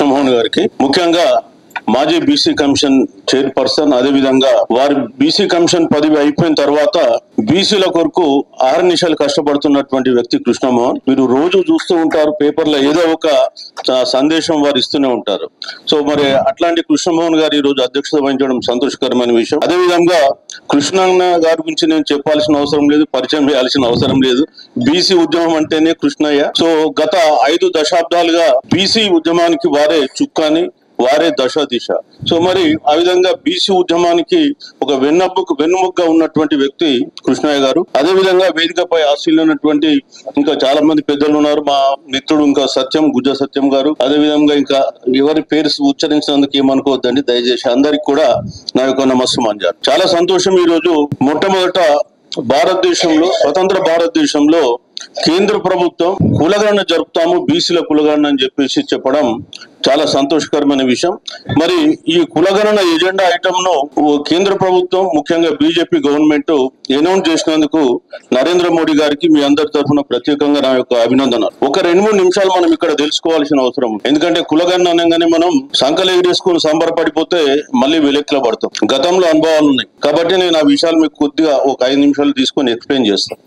కృష్ణమోహన్ గారికి, ముఖ్యంగా మాజీ బీసీ కమిషన్ చైర్పర్సన్, అదే విధంగా వారి బీసీ కమిషన్ పదవి అయిపోయిన తర్వాత బీసీల కొరకు ఆర్నిశలు కష్టపడుతున్నటువంటి వ్యక్తి కృష్ణమోహన్. మీరు రోజు చూస్తూ ఉంటారు పేపర్లో ఏదో ఒక సందేశం వారు ఇస్తూనే ఉంటారు. సో మరి అట్లాంటి కృష్ణమోహన్ గారు ఈ రోజు అధ్యక్షత వహించడం సంతోషకరమైన విషయం. అదే విధంగా కృష్ణన్న గారి గురించి నేను చెప్పాల్సిన అవసరం లేదు, పరిచయం చేయాల్సిన అవసరం లేదు. బీసీ ఉద్యమం అంటేనే కృష్ణయ్య. సో గత 5 దశాబ్దాలుగా బీసీ ఉద్యమానికి వారే చుక్కాని, వారే దశ దిశ. సో మరి ఆ విధంగా బీసీ ఉద్యమానికి ఒక వెన్నుముగ్గా ఉన్నటువంటి వ్యక్తి కృష్ణయ్య గారు. అదే విధంగా వేదికపై ఆశీనున్నటువంటి ఇంకా చాలా మంది పెద్దలు ఉన్నారు. మా మిత్రుడు ఇంకా గుజ్జ సత్యం గారు, అదే విధంగా ఇంకా ఎవరి పేరు ఉచ్చరించినందుకు ఏమనుకోవద్దండి దయచేసి. అందరికి కూడా నా యొక్క నమస్సుమాంజాలు. చాలా సంతోషం. ఈ రోజు మొట్టమొదట భారతదేశంలో, స్వతంత్ర భారతదేశంలో కేంద్ర ప్రభుత్వం కులగణన జరుపుతాము, బీసీల కులగణన అని చెప్పడం చాలా సంతోషకరమైన విషయం. మరి ఈ కులగణన ఎజెండా ఐటమ్ ను కేంద్ర ప్రభుత్వం, ముఖ్యంగా బీజేపీ గవర్నమెంట్ అనౌన్స్ చేసినందుకు నరేంద్ర మోడీ గారికి మీ అందరి తరఫున ప్రత్యేకంగా నా యొక్క అభినందనలు. ఒక 2-3 నిమిషాలు మనం ఇక్కడ తెలుసుకోవాల్సిన అవసరం ఉంది. ఎందుకంటే కులగణన అనగానే మనం సంకలు ఎగిరేసుకుని సంబరపడిపోతే మళ్ళీ వెలెక్కిల పడతాం. గతంలో అనుభవాలు ఉన్నాయి కాబట్టి నేను ఆ విషయాలు మీకు కొద్దిగా ఒక 5 నిమిషాలు తీసుకొని ఎక్స్ప్లెయిన్ చేస్తాను.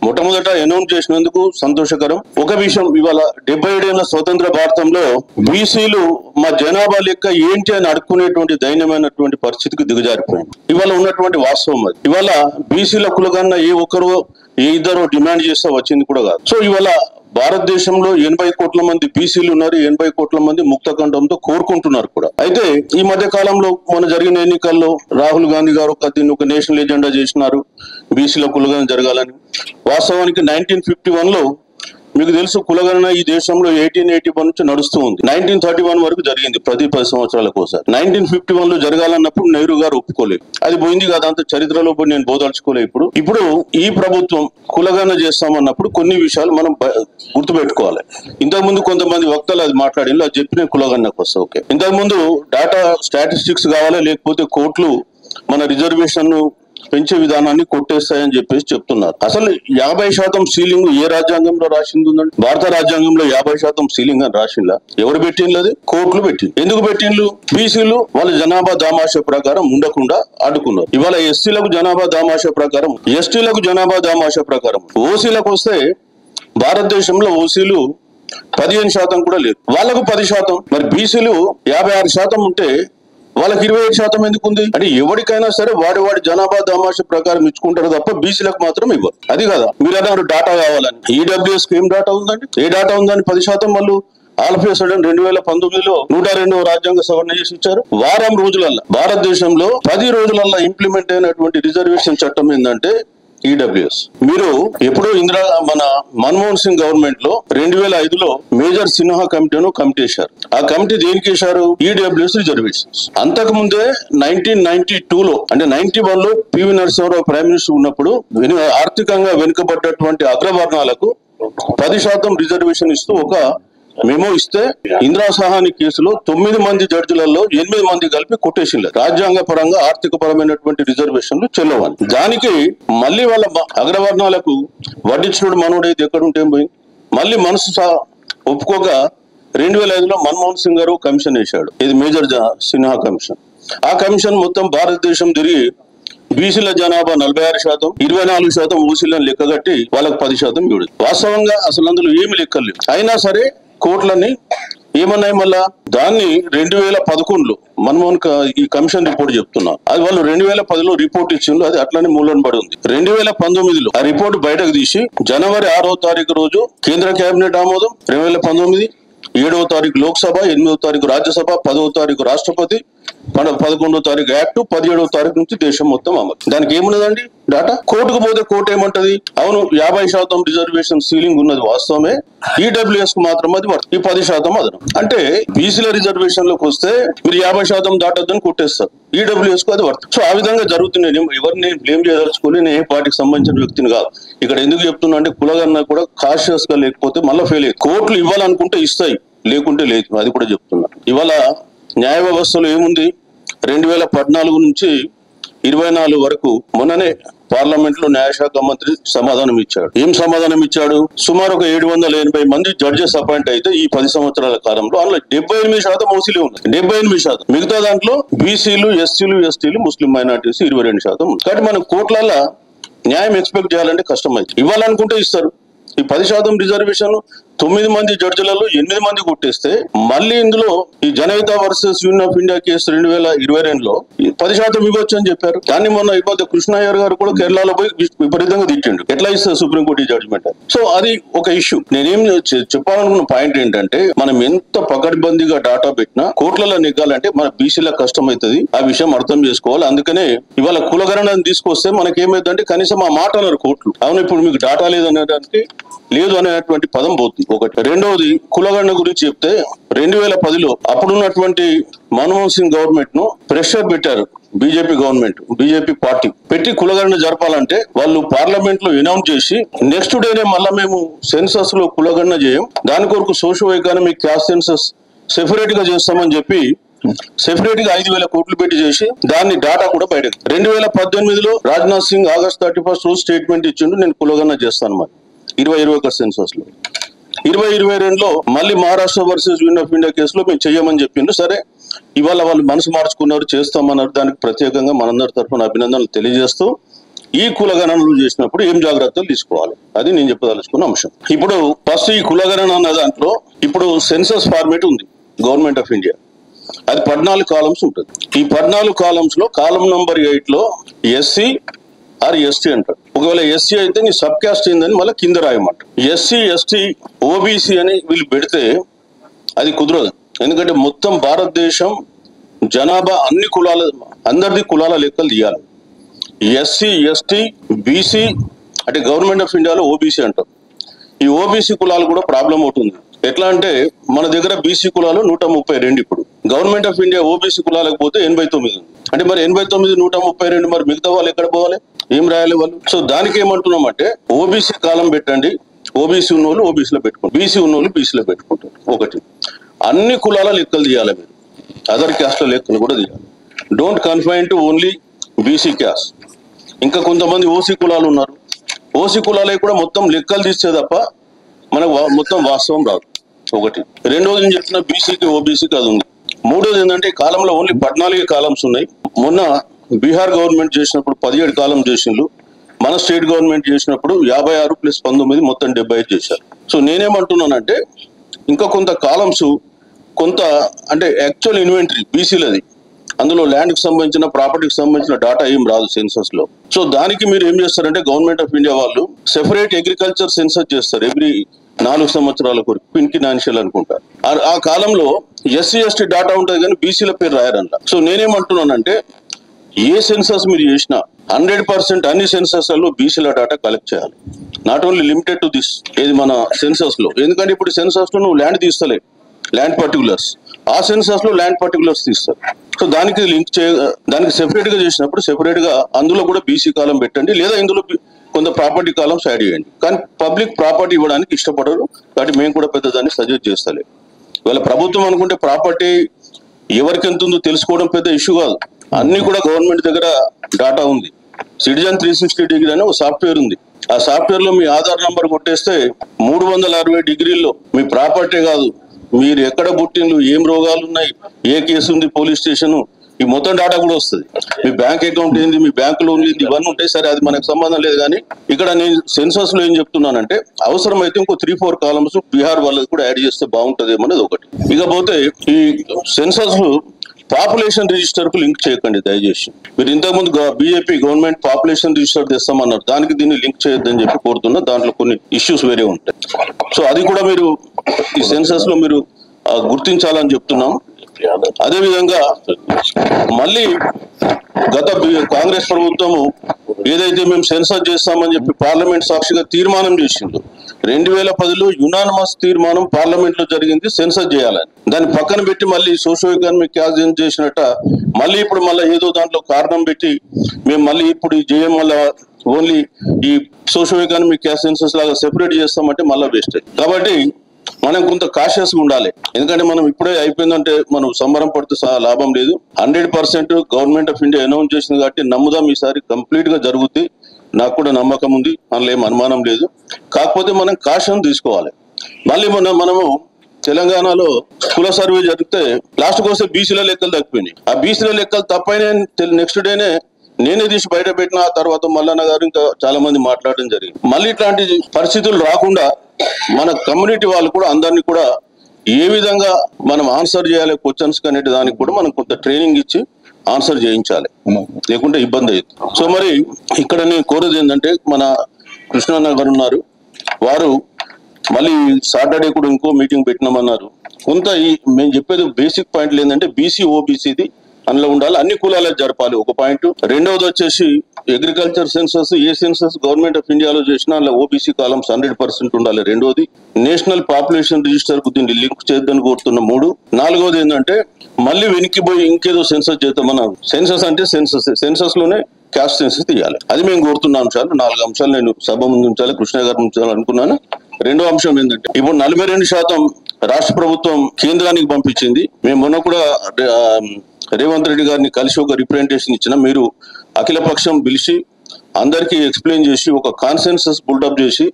మొట్టమొదట అనౌన్స్ చేసినందుకు సంతోషకరం. ఒక విషయం, ఇవాళ 77 ఏళ్ల స్వతంత్ర భారతంలో బీసీలు మా జనాభా లెక్క ఏంటి అని అడుక్కునేటువంటి దైన్యమైనటువంటి పరిస్థితికి దిగజారిపోయింది. ఇవాళ ఉన్నటువంటి వాస్తవం అది. ఇవాళ బీసీల కులగణన ఏ ఒక్కరో ఏ ఇద్దరు డిమాండ్ చేస్తే వచ్చింది కూడా కాదు. సో ఇవాళ భారతదేశంలో 80 కోట్ల మంది బీసీలు ఉన్నారు, 80 కోట్ల మంది ముక్తకంఠంతో కోరుకుంటున్నారు కూడా. అయితే ఈ మధ్య కాలంలో మన జరిగిన ఎన్నికల్లో రాహుల్ గాంధీ గారు దీన్ని ఒక నేషనల్ ఎజెండా చేసినారు, బీసీల కులగణన జరగాలని. వాస్తవానికి 1951లో మీకు తెలుసు కులగణన ఈ దేశంలో 1881 నుంచి నడుస్తూ ఉంది. 1931 వరకు జరిగింది, ప్రతి 10 సంవత్సరాలకు ఒకసారి. 1951లో జరగాలన్నప్పుడు నెహ్రూ గారు ఒప్పుకోలేదు. అది పోయింది కదా, అంత చరిత్రలో పోయి నేను బోదలుచుకోలేదు. ఇప్పుడు ఈ ప్రభుత్వం కులగణన చేస్తామన్నప్పుడు కొన్ని విషయాలు మనం గుర్తుపెట్టుకోవాలి. ఇంతకుముందు కొంతమంది వక్తలు అది మాట్లాడి అది చెప్పిన కులగణనకు వస్తా. ఓకే, ఇంతకుముందు డాటా స్టాటిస్టిక్స్ కావాలి, లేకపోతే కోర్టులు మన రిజర్వేషన్ పెంచే విధానాన్ని కొట్టేస్తాయని చెప్పేసి చెప్తున్నారు. అసలు 50% సీలింగ్ ఏ రాజ్యాంగంలో రాసింది ఉందండి? భారత రాజ్యాంగంలో 50% సీలింగ్ అని రాసిందా? ఎవరు పెట్టిండ్రు? అది కోర్టులు పెట్టింది. ఎందుకు పెట్టిండ్రు? బీసీలు వాళ్ళ జనాభా దామాషా ప్రకారం ఉండకుండా అడ్డుకున్నారు. ఇవాళ ఎస్సీలకు జనాభా దామాషా ప్రకారం, ఎస్టీలకు జనాభా దామాషా ప్రకారం, ఓసీలకు వస్తే భారతదేశంలో ఓసీలు 15% కూడా లేదు, వాళ్ళకు 10%. మరి బీసీలు 56% ఉంటే వాళ్ళకి 27% ఎందుకు ఉంది? అంటే ఎవరికైనా సరే వాడి జనాభా దామాష ప్రకారం ఇచ్చుకుంటారు తప్ప బీసీలకు మాత్రం ఇవ్వరు. అది కదా మీరు అన్నారు డాటా కావాలని. ఈడబ్ల్యూఎస్ ఏం డాటా ఉందండి? ఏ డాటా ఉందని 10% వాళ్ళు ఆల్ఫే సడన్ 2019లో 102వ రాజ్యాంగ సవరణ చేసి ఇచ్చారు. వారం రోజులల్లో భారతదేశంలో 10 రోజులల్లో ఇంప్లిమెంట్ అయినటువంటి రిజర్వేషన్ చట్టం ఏంటంటే ఈడబ్ల్యూఎస్. మీరు ఎప్పుడో మన మన్మోహన్ సింగ్ గవర్నమెంట్ లో 2005లో మేజర్ సిన్హా కమిటీ వేశారు. ఆ కమిటీ దేనికి వేశారు? EWS reservations. అంతకు ముందే 1992లో అంటే 91లో పివి నరసింహారావు ప్రైమ్ మినిస్టర్ ఉన్నప్పుడు ఆర్థికంగా వెనుకబడ్డటువంటి అగ్రవర్ణాలకు 10% రిజర్వేషన్ ఇస్తూ ఒక మెమో ఇస్తే ఇందిరా సహాని కేసులో 9 మంది జడ్జిలలో 8 మంది కలిపి కొట్టేసిండ్రు. రాజ్యాంగ పరంగా ఆర్థిక పరమైనటువంటి రిజర్వేషన్లు చెల్లవని. దానికి మళ్ళీ వాళ్ళ అగ్రవర్ణాలకు వడ్డించినోడు మనోడైతే ఎక్కడుంటే పోయింది. మళ్ళీ మనసు ఒప్పుకోగా 2005లో మన్మోహన్ సింగ్ గారు కమిషన్ వేశాడు. ఇది మేజర్ సిన్హా కమిషన్. ఆ కమిషన్ మొత్తం భారతదేశం తిరిగి బీసీల జనాభా 46%, 24% ఓసీలను లెక్కగట్టి వాళ్ళకి 10% ఇవ్వదు. వాస్తవంగా అసలు అందులో ఏమి లెక్కలు లేవు. అయినా సరే కోర్టులని ఏమన్నాయి మళ్ళా దాన్ని 2011లో మన్మోహన్ ఈ కమిషన్ రిపోర్ట్ చెప్తున్నారు. అది వాళ్ళు 2010లో రిపోర్ట్ ఇచ్చిండ్రు, అది అట్లనే మూలన పడి ఉంది. 2019లో ఆ రిపోర్ట్ బయటకు తీసి జనవరి 6వ తారీఖు రోజు కేంద్ర కేబినెట్ ఆమోదం, 2019 7వ తారీఖు లోక్సభ, 8వ తారీఖు రాజ్యసభ, 10వ తారీఖు రాష్ట్రపతి, 11వ తారీఖు యాక్ట్, 17వ తారీఖు నుంచి దేశం మొత్తం అమలు. దానికి ఏమున్నదండి డాటా? కోర్టుకు పోతే కోర్టు ఏమంటది? అవును 50% రిజర్వేషన్ సీలింగ్ ఉన్నది వాస్తవమే, ఈడబ్ల్యూఎస్ కు మాత్రం అది ఈ 10% అదనం. అంటే బీసీల రిజర్వేషన్ లోకి వస్తే మీరు 50% దాటొద్దని కొట్టేస్తారు, ఈడబ్ల్యూఎస్ కు అది వర్త. సో ఆ విధంగా జరుగుతుంది. ఎవరిని బ్లేమ్ చేయదలుచుకోలే, నేను ఏ పార్టీకి సంబంధించిన వ్యక్తిని కాదు. ఇక్కడ ఎందుకు చెప్తున్నా అంటే కులగణన కూడా కాన్షియస్ గా లేకపోతే మళ్ళీ ఫెయిల్ అయ్యి కోర్టులు ఇవ్వాలనుకుంటే ఇస్తాయి, లేకుంటే లేదు. అది కూడా చెప్తున్నా. ఇవాళ న్యాయ వ్యవస్థలో ఏముంది? 2014 నుంచి 24 వరకు మొన్ననే పార్లమెంట్ లో న్యాయశాఖ మంత్రి సమాధానం ఇచ్చాడు. ఏం సమాధానం ఇచ్చాడు? సుమారు ఒక 780 మంది జడ్జెస్ అపాయింట్ అయితే ఈ 10 సంవత్సరాల కాలంలో అందులో 78% ఓసీలే ఉన్నాయి. 78%. మిగతా దాంట్లో బీసీలు, ఎస్సీలు, ఎస్టీలు, ముస్లిం మైనార్టీస్ 22% ఉంది. కాబట్టి మనం కోట్లల్లో న్యాయం ఎక్స్పెక్ట్ చేయాలంటే కష్టమైంది. ఇవ్వాలనుకుంటే ఇస్తారు. ఈ 10% రిజర్వేషన్ 9 మంది జడ్జిలలో 8 మంది కొట్టేస్తే మళ్ళీ ఇందులో ఈ Janhit versus Union of India case 2022లో 10% ఇవ్వచ్చు అని చెప్పారు. దాన్ని మొన్న ఇవ్వద్దు కృష్ణయ్యర్ గారు కూడా కేరళలో పోయి విపరీతంగా తిట్టిండు. ఎట్లా ఇస్తారు సుప్రీంకోర్టు ఈ జడ్జిమెంట్? సో అది ఒక ఇష్యూ. నేనేం చెప్పాలనుకున్న పాయింట్ ఏంటంటే మనం ఎంత పకడ్బందీగా డాటా పెట్టినా కోట్లలో నెగ్గాలంటే మన బీసీల కష్టం అవుతుంది. ఆ విషయం అర్థం చేసుకోవాలి. అందుకనే ఇవాళ కులగణనని తీసుకొస్తే మనకేమైందంటే కనీసం ఆ మాట అన్నారు కోర్టులు. అవును ఇప్పుడు మీకు డాటా లేదనేదానికి లేదు అనేటువంటి పదం పోతుంది ఒకటి. రెండవది కులగణన గురించి చెప్తే 2010లో అప్పుడున్నటువంటి మన్మోహన్ సింగ్ గవర్నమెంట్ ను ప్రెషర్ పెట్టారు. బీజేపీ గవర్నమెంట్, బీజేపీ పార్టీ పెట్టి కులగణన జరపాలంటే వాళ్ళు పార్లమెంట్ లో అనౌన్స్ చేసి నెక్స్ట్ డేనే మళ్ళా మేము సెన్సస్ లో కులగణన చేయం, దాని కొరకు socio economic caste census separate గా చేస్తామని చెప్పి సెపరేట్ గా 5,000 కోట్లు పెట్టి చేసి దాన్ని డాటా కూడా బయటకు 2018లో రాజ్నాథ్ సింగ్ ఆగస్ట్ 31 రోజు స్టేట్మెంట్ ఇచ్చిండు, నేను కులగణన చేస్తాను మరి 2021 సెన్సస్ లో. 2022లో మళ్ళీ Maharashtra versus Union of India కేసులో మేము చెయ్యమని చెప్పిండు. సరే ఇవాళ వాళ్ళు మనసు మార్చుకున్నారు, చేస్తామన్నారు. దానికి ప్రత్యేకంగా మనందరి తరఫున అభినందనలు తెలియజేస్తూ ఈ కులగణనలు చేసినప్పుడు ఏం జాగ్రత్తలు తీసుకోవాలి అది నేను చెప్పదలుచుకున్న అంశం. ఇప్పుడు ఫస్ట్ ఈ కులగణన అన్న దాంట్లో ఇప్పుడు సెన్సస్ ఫార్మేట్ ఉంది గవర్నమెంట్ ఆఫ్ ఇండియా. అది 14 కాలమ్స్ ఉంటుంది. ఈ 14 కాలమ్స్ లో కాలం నంబర్ 8లో ఎస్సీ ఆర్ ఎస్టీ అంటారు. ఒకవేళ ఎస్సీ అయితే నీ సబ్ క్యాస్ట్ ఏందని మళ్ళీ కింద రాయమంట. ఎస్సీ, ఎస్టీ, ఓబీసీ అని వీళ్ళు పెడితే అది కుదరదు. ఎందుకంటే మొత్తం భారతదేశం జనాభా అన్ని కులాల అందరిది కులాల లెక్కలు తీయాలి. ఎస్సీ, ఎస్టీ, బీసీ అంటే గవర్నమెంట్ ఆఫ్ ఇండియాలో ఓబీసీ అంటారు. ఈ ఓబీసీ కులాలు కూడా ప్రాబ్లం అవుతుంది. ఎట్లా అంటే మన దగ్గర బీసీ కులాలు 132, ఇప్పుడు గవర్నమెంట్ ఆఫ్ ఇండియా ఓబీసీ కులాలకు పోతే 89. అంటే మరి 89, 132 మరి మిగతా వాళ్ళు ఎక్కడ పోవాలి, ఏం రాయాలి వాళ్ళు? సో దానికి ఏమంటున్నామంటే ఓబీసీ కాలం పెట్టండి, ఓబీసీ ఉన్నోళ్ళు ఓబీసీలో పెట్టుకుంటారు, బీసీ ఉన్నోళ్ళు బీసీలో పెట్టుకుంటారు. ఒకటి, అన్ని కులాల లెక్కలు తీయాలి మీరు, అదర్ క్యాస్ట్ల లెక్కలు కూడా తీయాలి. Don't confine to only BC caste. ఇంకా కొంతమంది ఓసీ కులాలు ఉన్నారు, ఓసీ కులాలే కూడా మొత్తం లెక్కలు తీస్తే తప్ప మనకు మొత్తం వాస్తవం రాదు. ఒకటి. రెండోది నేను చెప్తున్నా బీసీకి ఓబీసీకి అది ఉంది. మూడోది ఏంటంటే ఈ కాలంలో ఓన్లీ 14 కాలమ్స్ ఉన్నాయి. మొన్న బీహార్ గవర్నమెంట్ చేసినప్పుడు 17 కాలం చేసిండ్రు. మన స్టేట్ గవర్నమెంట్ చేసినప్పుడు 56 + 19 మొత్తం 75 చేశారు. సో నేనేమంటున్నానంటే ఇంకా కొంత కాలమ్స్ కొంత అంటే యాక్చువల్ ఇన్వెంటరీ బీసీలది, అందులో ల్యాండ్కి సంబంధించిన ప్రాపర్టీకి సంబంధించిన డాటా ఏం రాదు సెన్సస్ లో. సో దానికి మీరు ఏం చేస్తారంటే గవర్నమెంట్ ఆఫ్ ఇండియా వాళ్ళు సెపరేట్ అగ్రికల్చర్ సెన్సస్ చేస్తారు ఎవ్రీ 4 సంవత్సరాల కొరకు, క్విన్ఫినాన్షియల్ అనుకుంటారు. ఆ కాలంలో ఎస్సీ, ఎస్టీ డాటా ఉంటుంది కానీ బీసీల పేరు రాయారంట. సో నేనేమంటున్నానంటే ఏ సెన్సస్ మీరు చేసినా 100% అన్ని సెన్సస్ లలో బీసీల డాటా కలెక్ట్ చేయాలి. Not only limited to this ఏది మన సెన్సస్ లో. ఎందుకంటే ఇప్పుడు సెన్సస్ లో నువ్వు ల్యాండ్ తీస్తలే, ల్యాండ్ పర్టికులర్స్, ఆ సెన్సస్ లో ల్యాండ్ పర్టికులర్స్ తీస్తారు. సో దానికి లింక్ దానికి సెపరేట్ గా చేసినప్పుడు సెపరేట్ గా అందులో కూడా బీసీ కాలం పెట్టండి, లేదా ఇందులో కొంత ప్రాపర్టీ కాలమ్స్ యాడ్ చేయండి. కానీ పబ్లిక్ ప్రాపర్టీ ఇవ్వడానికి ఇష్టపడరు, కాబట్టి మేము కూడా పెద్ద దాన్ని సజెస్ట్ చేస్తలే. ఇవాళ ప్రభుత్వం అనుకుంటే ప్రాపర్టీ ఎవరికి ఎంత ఉందో తెలుసుకోవడం పెద్ద ఇష్యూ కాదు. అన్ని కూడా గవర్నమెంట్ దగ్గర డాటా ఉంది. సిటిజన్ 360 డిగ్రీ అనే ఒక సాఫ్ట్వేర్ ఉంది. ఆ సాఫ్ట్వేర్ లో మీ ఆధార్ నంబర్ కొట్టేస్తే 360 డిగ్రీల్లో మీ ప్రాపర్టీ కాదు, మీరు ఎక్కడ పుట్టిండ్రు, ఏం రోగాలు ఉన్నాయి, ఏ కేసు ఉంది, పోలీస్ స్టేషన్, ఈ మొత్తం డాటా కూడా వస్తుంది. మీ బ్యాంక్ అకౌంట్ ఏంది, మీ బ్యాంక్ లోన్ ఏంది, ఇవన్నీ ఉంటాయి. సరే అది మనకు సంబంధం లేదు. కానీ ఇక్కడ నేను సెన్సస్ లో ఏం చెప్తున్నానంటే అవసరమైతే ఇంకో 3-4 కాలమ్స్ బీహార్ వాళ్ళకి కూడా యాడ్ చేస్తే బాగుంటదేమో అనేది ఒకటి. ఇకపోతే ఈ సెన్సస్ పాపులేషన్ రిజిస్టర్ కు లింక్ చేయకండి దయచేసి. మీరు ఇంతకుముందు బీజేపీ గవర్నమెంట్ పాపులేషన్ రిజిస్టర్ తెస్తామన్నారు, దానికి దీన్ని లింక్ చేయొద్దని చెప్పి కోరుతున్నా. దాంట్లో కొన్ని ఇష్యూస్ వేరే ఉంటాయి. సో అది కూడా మీరు ఈ సెన్సస్ లో మీరు గుర్తించాలని చెప్తున్నాం. అదేవిధంగా మళ్ళీ గత కాంగ్రెస్ ప్రభుత్వము ఏదైతే మేము సెన్సస్ చేస్తామని చెప్పి పార్లమెంట్ సాక్షిగా తీర్మానం చేసిందో 2010లో యునానిమస్ తీర్మానం పార్లమెంట్ లో జరిగింది సెన్సస్ చేయాలని. దాన్ని పక్కన పెట్టి మళ్ళీ సోషో ఎకనామిక్ క్యాస్ట్ చేసినట్ట మళ్ళీ ఇప్పుడు మళ్ళీ ఏదో దాంట్లో కారణం పెట్టి మేము మళ్ళీ ఇప్పుడు జేఎం మళ్ళీ ఓన్లీ ఈ సోషో ఎకనామిక్ క్యాస్ట్ సెన్సస్ లాగా సెపరేట్ చేస్తామంటే మళ్ళీ వేస్ట్. కాబట్టి మనం కొంత కాషియస్ గా ఉండాలి. ఎందుకంటే మనం ఇప్పుడే అయిపోయిందంటే మనం సంబరం పడితే లాభం లేదు. 100% గవర్నమెంట్ ఆఫ్ ఇండియా అనౌన్స్ చేసింది కాబట్టి నమ్ముదాం ఈసారి కంప్లీట్ గా జరుగుతుంది. నాకు కూడా నమ్మకం ఉంది, అందులో ఏం అనుమానం లేదు. కాకపోతే మనం కాషన్ తీసుకోవాలి. మళ్ళీ మనము తెలంగాణలో కుల సర్వే జరిగితే లాస్ట్కి వస్తే బీసీల లెక్కలు తప్పిపోయినాయి. ఆ బీసీల లెక్కలు తప్పైనా నెక్స్ట్ డేనే నేనే తీసి బయట పెట్టిన. ఆ తర్వాత మల్లన్న గారు ఇంకా చాలా మంది మాట్లాడడం జరిగింది. మళ్ళీ ఇట్లాంటి పరిస్థితులు రాకుండా మన కమ్యూనిటీ వాళ్ళు కూడా అందరినీ కూడా ఏ విధంగా మనం ఆన్సర్ చేయాలి క్వశ్చన్స్ అనే దానికి కూడా మనం కొంత ట్రైనింగ్ ఇచ్చి ఆన్సర్ చేయించాలి, లేకుంటే ఇబ్బంది అయ్యింది. సో మరి ఇక్కడ నేను కోరేది ఏంటంటే, మన కృష్ణన్న గారు ఉన్నారు, వారు మళ్ళీ సాటర్డే కూడా ఇంకో మీటింగ్ పెట్టినామన్నారు. కొంత మేము చెప్పేది బేసిక్ పాయింట్లు ఏంటంటే బీసీ ఓబీసీది అందులో ఉండాలి, అన్ని కులాలకు జరపాలి ఒక పాయింట్. రెండవది వచ్చేసి agriculture census A census government of ఇండియాలో చేసినా అందులో ఓబీసీ కాలమ్స్ 100% ఉండాలి. రెండోది నేషనల్ పాపులేషన్ రిజిస్టర్ కు దీన్ని లింక్ చేద్దని కోరుతున్న. నాలుగోది ఏంటంటే మళ్ళీ వెనక్కిపోయి ఇంకేదో సెన్సస్ చేద్దామన్నా. సెన్సస్ అంటే సెన్సస్ లోనే క్యాస్ట్ సెన్సస్ తీయాలి. అది మేము కోరుతున్న అంశాలు. 4 అంశాలు నేను సభ ముందు ఉంచాలి, కృష్ణ గారు ఉంచాలి అనుకున్నాను. రెండో అంశం ఏంటంటే ఇప్పుడు 42% రాష్ట్ర ప్రభుత్వం కేంద్రానికి పంపించింది. మేము మొన్న కూడా రేవంత్ రెడ్డి గారిని కలిసి ఒక రిప్రజెంటేషన్ ఇచ్చిన. మీరు అఖిలపక్షం పిలిచి అందరికీ ఎక్స్ప్లెయిన్ చేసి ఒక కాన్సెన్సస్ బిల్డప్ చేసి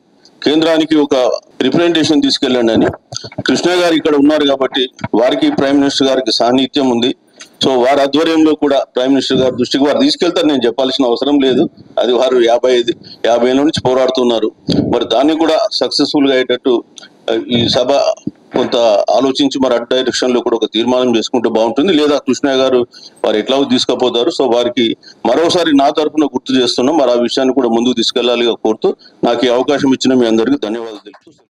కేంద్రానికి ఒక రిప్రజెంటేషన్ తీసుకెళ్ళండి అని. కృష్ణ గారు ఇక్కడ ఉన్నారు కాబట్టి వారికి ప్రైమ్ మినిస్టర్ గారికి సాన్నిధ్యం ఉంది. సో వారి ఆధ్వర్యంలో కూడా ప్రైమ్ మినిస్టర్ గారి దృష్టికి వారు తీసుకెళ్తారు, నేను చెప్పాల్సిన అవసరం లేదు. అది వారు 50 ఏళ్ళ నుంచి పోరాడుతున్నారు. మరి దాన్ని కూడా సక్సెస్ఫుల్ గా అయ్యేటట్టు ఈ సభ కొంత ఆలోచించి మరి అటు డైరెక్షన్ లో కూడా ఒక తీర్మానం చేసుకుంటే బాగుంటుంది. లేదా కృష్ణ గారు వారు ఎట్లా తీసుకుపోతారు. సో వారికి మరోసారి నా తరఫున గుర్తు చేస్తున్నాం. మరి ఆ విషయాన్ని కూడా ముందుకు తీసుకెళ్లాలిగా కోరుతూ నాకు ఈ అవకాశం ఇచ్చిన మీ అందరికీ ధన్యవాదాలు తెలుపుతూ